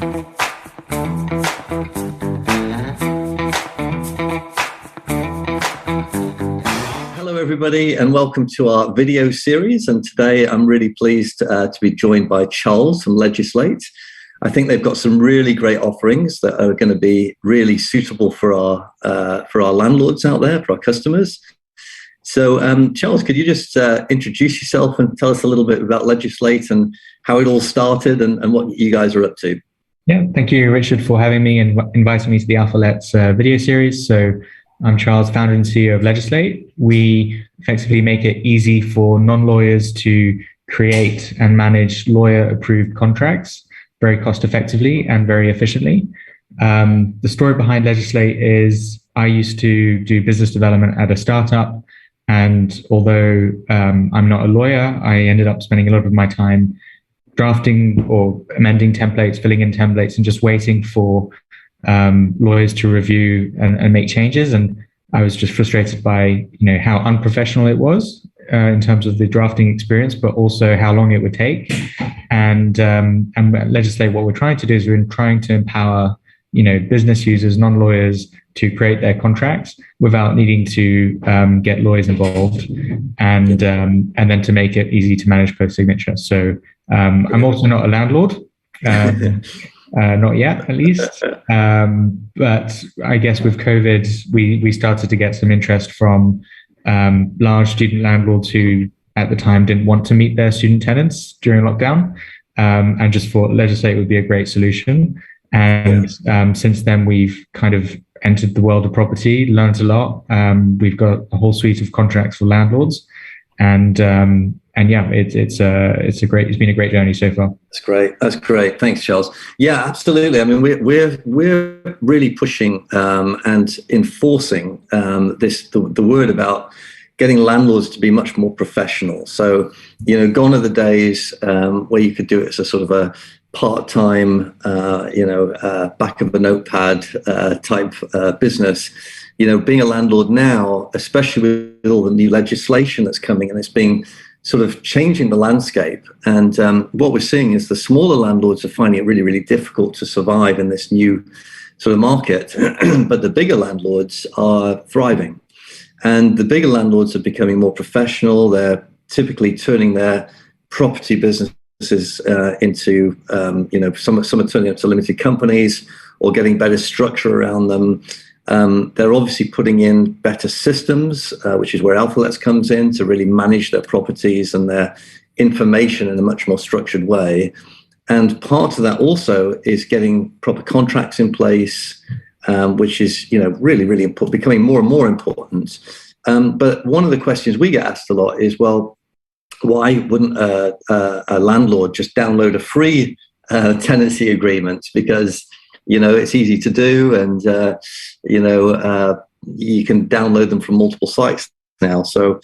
Hello, everybody, and welcome to our video series. And today I'm really pleased to be joined by Charles from Legislate. I think they've got some really great offerings that are going to be really suitable for our landlords out there, for our customers. So, Charles, could you just introduce yourself and tell us a little bit about Legislate and how it all started and what you guys are up to? Yeah, thank you, Richard, for having me and inviting me to the Alphaletz video series. So I'm Charles, founder and CEO of Legislate. We effectively make it easy for non-lawyers to create and manage lawyer-approved contracts very cost-effectively and very efficiently. The story behind Legislate is I used to do business development at a startup, and although I'm not a lawyer, I ended up spending a lot of my time drafting or amending templates, filling in templates, and just waiting for lawyers to review and make changes. And I was just frustrated by how unprofessional it was in terms of the drafting experience, but also how long it would take. And Legislate, what we're trying to do is we're trying to empower business users, non-lawyers, to create their contracts without needing to get lawyers involved, and then to make it easy to manage post-signature. So I'm also not a landlord. Not yet, at least. But I guess with COVID, we started to get some interest from large student landlords who at the time didn't want to meet their student tenants during lockdown, and just thought Legislate would be a great solution. And since then, we've kind of entered the world of property, learned a lot. We've got a whole suite of contracts for landlords, and yeah, it's been a great journey so far. That's great. Thanks, Charles. Yeah, absolutely. I mean, we're really pushing and enforcing the word about getting landlords to be much more professional. So, gone are the days where you could do it as a sort of a part-time, back of a notepad type business. Being a landlord now, especially with all the new legislation that's coming, and it's being sort of changing the landscape. And what we're seeing is the smaller landlords are finding it really, really difficult to survive in this new sort of market. But the bigger landlords are thriving. And the bigger landlords are becoming more professional. They're typically turning their property businesses into, some are turning into limited companies or getting better structure around them. They're obviously putting in better systems, which is where Alphaletz comes in, to really manage their properties and their information in a much more structured way. And part of that also is getting proper contracts in place, which is, really, really important, becoming more and more important. But one of the questions we get asked a lot is, well, why wouldn't a landlord just download a free tenancy agreement? Because it's easy to do, and you can download them from multiple sites now. So,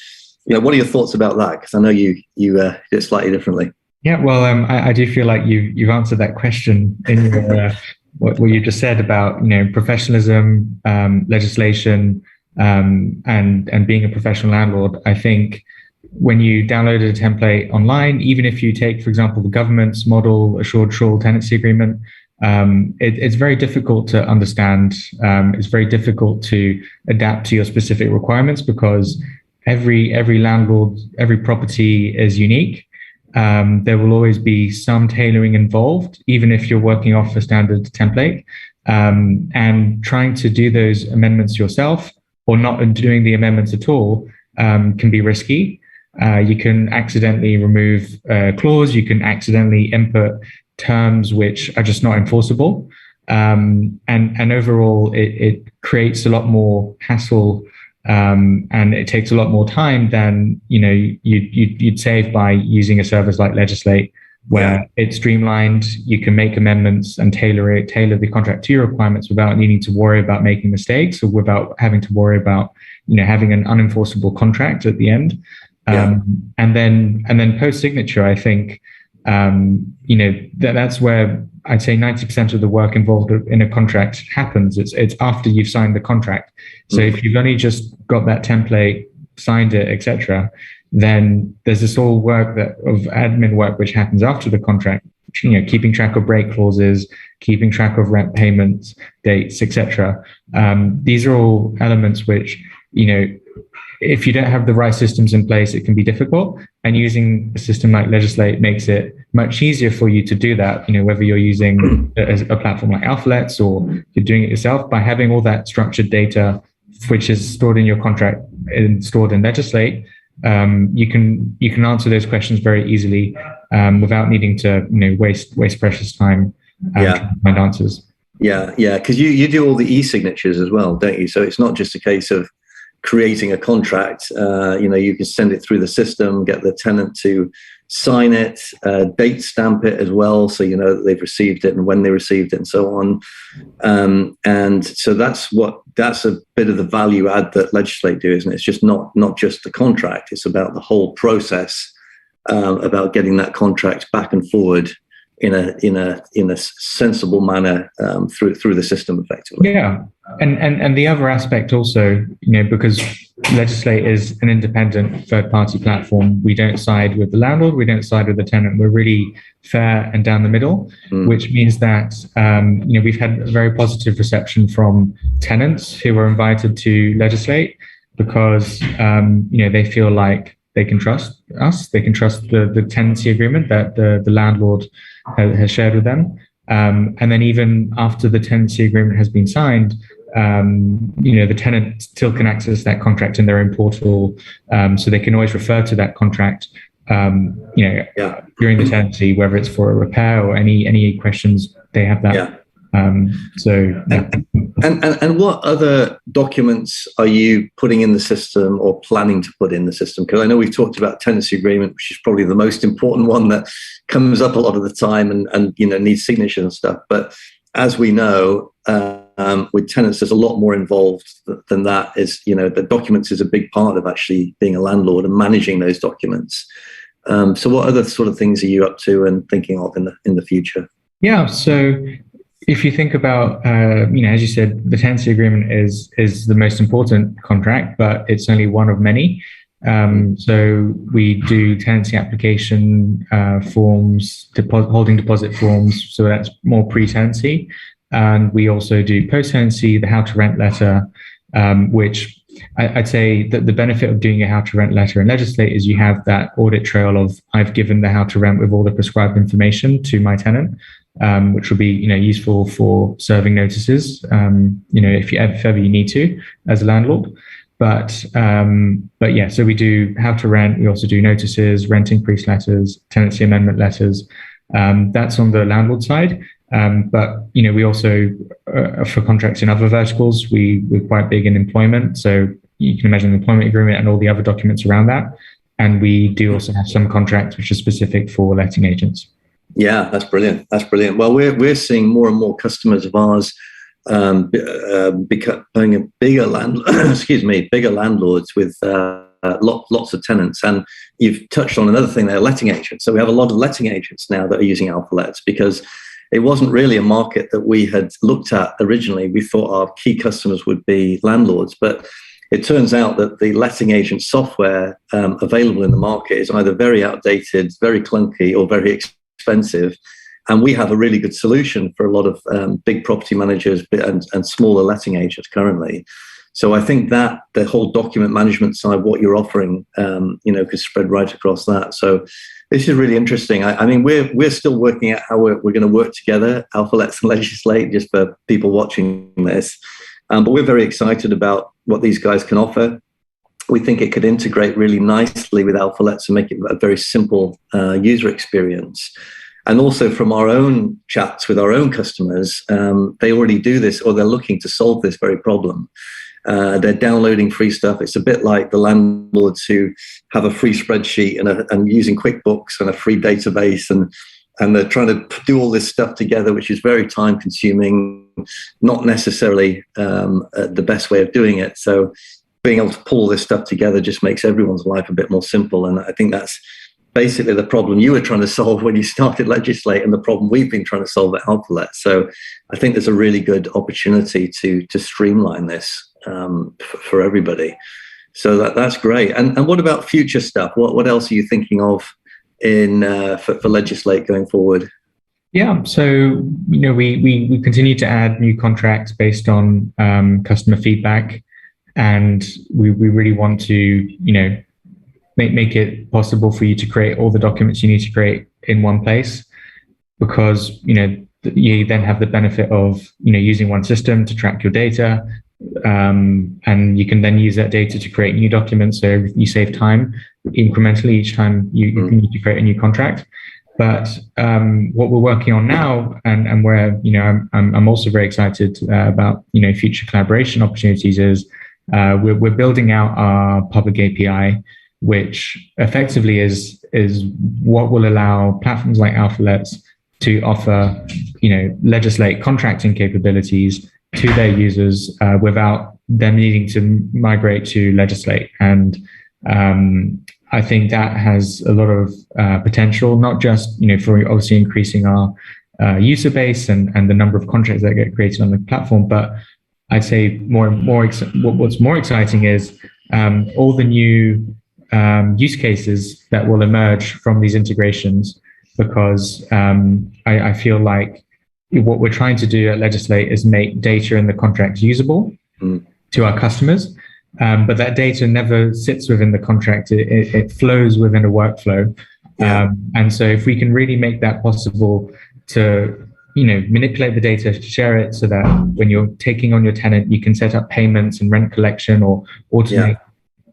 what are your thoughts about that? Because I know you did it slightly differently. Yeah, well, I do feel like you've answered that question in your, what you just said about professionalism, legislation, and being a professional landlord. I think when you downloaded a template online, even if you take, for example, the government's model assured short tenancy agreement, it's very difficult to understand. It's very difficult to adapt to your specific requirements, because every landlord, every property is unique. There will always be some tailoring involved, even if you're working off a standard template. And trying to do those amendments yourself, or not doing the amendments at all, can be risky. You can accidentally remove a clause. You can accidentally input terms which are just not enforceable. And overall, it creates a lot more hassle, and it takes a lot more time than you'd save by using a service like Legislate, where it's streamlined. You can make amendments and tailor the contract to your requirements without needing to worry about making mistakes, or without having to worry about having an unenforceable contract at the end. And then post signature, I think that's where I'd say 90% of the work involved in a contract happens. It's after you've signed the contract. So if you've only just got that template, signed it, etc., then there's this whole work of admin work which happens after the contract, keeping track of break clauses, keeping track of rent payments, dates, etc. These are all elements which, if you don't have the right systems in place, it can be difficult. And using a system like Legislate makes it much easier for you to do that, whether you're using a platform like Alphaletz or you're doing it yourself. By having all that structured data, which is stored in your contract and stored in Legislate, you can answer those questions very easily without needing to waste precious time trying to find answers. Yeah, because you do all the e-signatures as well, don't you? So it's not just a case of creating a contract. You can send it through the system, get the tenant to sign it, date stamp it as well, so you know that they've received it and when they received it and so on. And so that's a bit of the value add that Legislate do, isn't it? It's just not just the contract, it's about the whole process, about getting that contract back and forward in a sensible manner through the system effectively. Yeah. And the other aspect also, because Legislate is an independent third-party platform, we don't side with the landlord, we don't side with the tenant. We're really fair and down the middle, which means that we've had a very positive reception from tenants who were invited to Legislate because they feel like they can trust us, they can trust the tenancy agreement that the landlord has shared with them. And then even after the tenancy agreement has been signed, the tenant still can access that contract in their own portal, so they can always refer to that contract during the tenancy, whether it's for a repair or any questions they have that. And what other documents are you putting in the system or planning to put in the system? Because I know we've talked about tenancy agreement, which is probably the most important one that comes up a lot of the time and needs signatures and stuff. But as we know, with tenants, there's a lot more involved than that. The documents is a big part of actually being a landlord and managing those documents. So what other sort of things are you up to and thinking of in the future? Yeah, so if you think about, as you said, the tenancy agreement is the most important contract, but it's only one of many. So we do tenancy application forms, holding deposit forms, so that's more pre-tenancy. And we also do post-tenancy, the how to rent letter, which I'd say that the benefit of doing a how to rent letter in Legislate is you have that audit trail of I've given the how to rent with all the prescribed information to my tenant, which will be useful for serving notices, if ever you need to as a landlord. But yeah, so we do how to rent. We also do notices, rent increase letters, tenancy amendment letters. That's on the landlord side. But we also for contracts in other verticals, we're quite big in employment. So you can imagine the employment agreement and all the other documents around that. And we do also have some contracts which are specific for letting agents. Yeah, that's brilliant. Well, we're seeing more and more customers of ours becoming bigger landlords with lots of tenants. And you've touched on another thing there, letting agents. So we have a lot of letting agents now that are using Alphaletz because it wasn't really a market that we had looked at originally. We thought our key customers would be landlords, but it turns out that the letting agent software available in the market is either very outdated, very clunky, or very expensive. And we have a really good solution for a lot of big property managers and smaller letting agents currently. So I think that the whole document management side, what you're offering, could spread right across that. So this is really interesting. I mean, we're still working out how we're going to work together, Alphaletz and Legislate, just for people watching this. But we're very excited about what these guys can offer. We think it could integrate really nicely with Alphaletz and make it a very simple user experience. And also from our own chats with our own customers, they already do this, or they're looking to solve this very problem. They're downloading free stuff. It's a bit like the landlords who have a free spreadsheet and using QuickBooks and a free database, and they're trying to do all this stuff together, which is very time consuming, not necessarily the best way of doing it. So being able to pull all this stuff together just makes everyone's life a bit more simple. And I think that's basically the problem you were trying to solve when you started Legislate and the problem we've been trying to solve at Alphaletz. So I think there's a really good opportunity to streamline this for everybody. So that's great. And what about future stuff? What else are you thinking of for Legislate going forward? Yeah, so we continue to add new contracts based on customer feedback, and we really want to make it possible for you to create all the documents you need to create in one place, because you then have the benefit of using one system to track your data, and you can then use that data to create new documents. So you save time incrementally each time you need to create a new contract. But what we're working on now, and where I'm also very excited about future collaboration opportunities, is we're building out our public API, which effectively is what will allow platforms like Alphaletz to offer Legislate contracting capabilities to their users without them needing to migrate to Legislate. And I think that has a lot of potential, not just for obviously increasing our user base and the number of contracts that get created on the platform, but I'd say what's more exciting is all the new use cases that will emerge from these integrations, because I feel like what we're trying to do at Legislate is make data in the contracts usable to our customers. But that data never sits within the contract. It flows within a workflow. Yeah. And so if we can really make that possible to, manipulate the data, share it so that when you're taking on your tenant, you can set up payments and rent collection or automate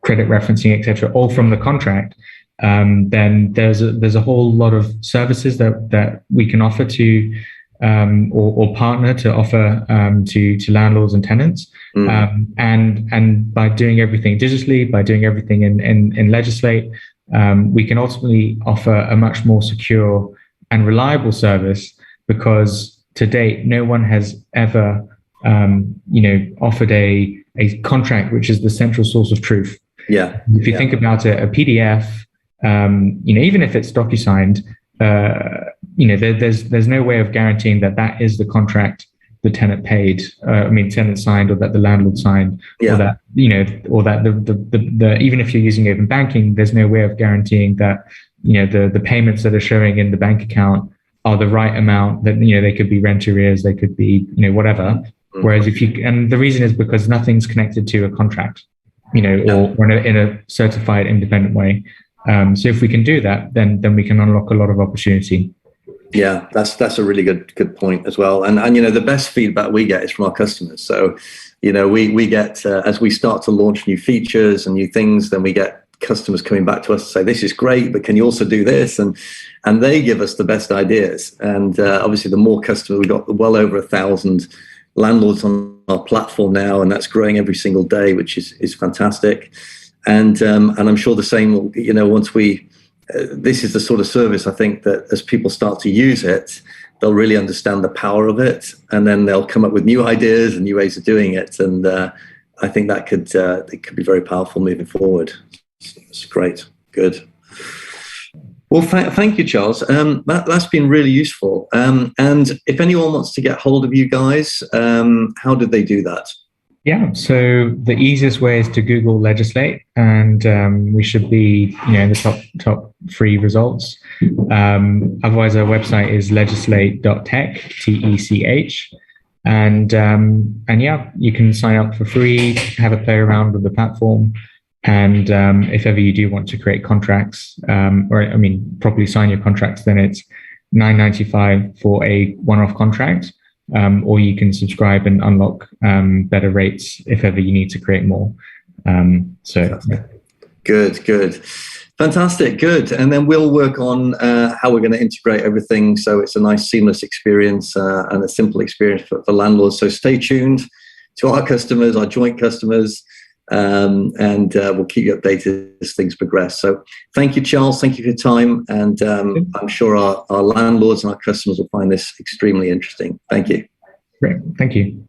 credit referencing, et cetera, all from the contract, then there's a whole lot of services that we can offer to or partner to offer to landlords and tenants. And by doing everything digitally, by doing everything in Legislate, we can ultimately offer a much more secure and reliable service, because to date, no one has ever offered a contract which is the central source of truth. Yeah. If you think about it, a PDF, even if it's DocuSigned, there's no way of guaranteeing that is the contract the tenant paid, tenant signed, or that the landlord signed, or that the even if you're using open banking, there's no way of guaranteeing that the payments that are showing in the bank account are the right amount. That they could be rent arrears, they could be whatever. Whereas and the reason is because nothing's connected to a contract, or in a certified independent way. So if we can do that, then we can unlock a lot of opportunity. Yeah, that's a really good point as well. And the best feedback we get is from our customers. So, we get as we start to launch new features and new things, then we get customers coming back to us to say, this is great, but can you also do this? And they give us the best ideas. And obviously, the more customers, we've got well over 1,000 landlords on our platform now, and that's growing every single day, which is fantastic. And I'm sure the same will, once we, this is the sort of service I think that as people start to use it, they'll really understand the power of it, and then they'll come up with new ideas and new ways of doing it. And I think that it could be very powerful moving forward. It's great. Good. Well, thank you, Charles. That's been really useful. And if anyone wants to get hold of you guys, how did they do that? Yeah, so the easiest way is to Google Legislate, and we should be, in the top 3 results. Otherwise, our website is Legislate.tech, TECH, and yeah, you can sign up for free, have a play around with the platform, and if ever you do want to create contracts, properly sign your contracts, then it's $9.95 for a one-off contract. Or you can subscribe and unlock better rates if ever you need to create more. Yeah. Good. Fantastic. Good. And then we'll work on how we're going to integrate everything so it's a nice seamless experience and a simple experience for landlords. So stay tuned to our customers, our joint customers, and we'll keep you updated as things progress. So thank you, Charles. Thank you for your time. And I'm sure our landlords and our customers will find this extremely interesting. Thank you. Great. Thank you.